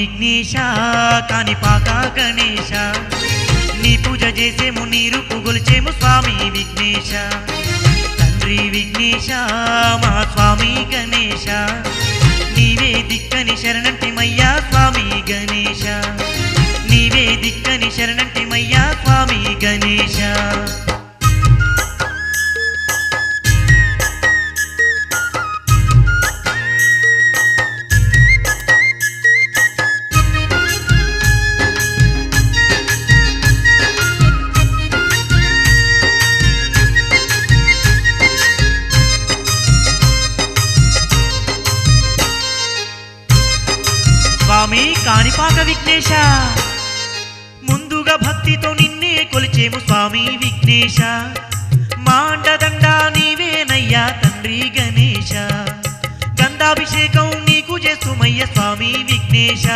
విఘ్నేశ కాణిపాక గణేశ నీ పూజ చేసేము నీ రూపు గొలిచేము స్వామి విఘ్నేశ తండ్రి విఘ్నేశ మా స్వామి గణేశ నీవే దిక్కని శరణంటిమయ్యా స్వామి గణేశ నీవే దిక్కని శరణంటిమయ్యా స్వామి గణేశ స్వామి కాణిపాక విఘ్నేశ ముందుగా భక్తితో నిన్నే కొలిచేము స్వామి విఘ్నేశ మాండదండ నీవేనయ్యా తండ్రి గణేశ గంధాభిషేకం నీకు చేస్తుమయ్య స్వామి విఘ్నేశ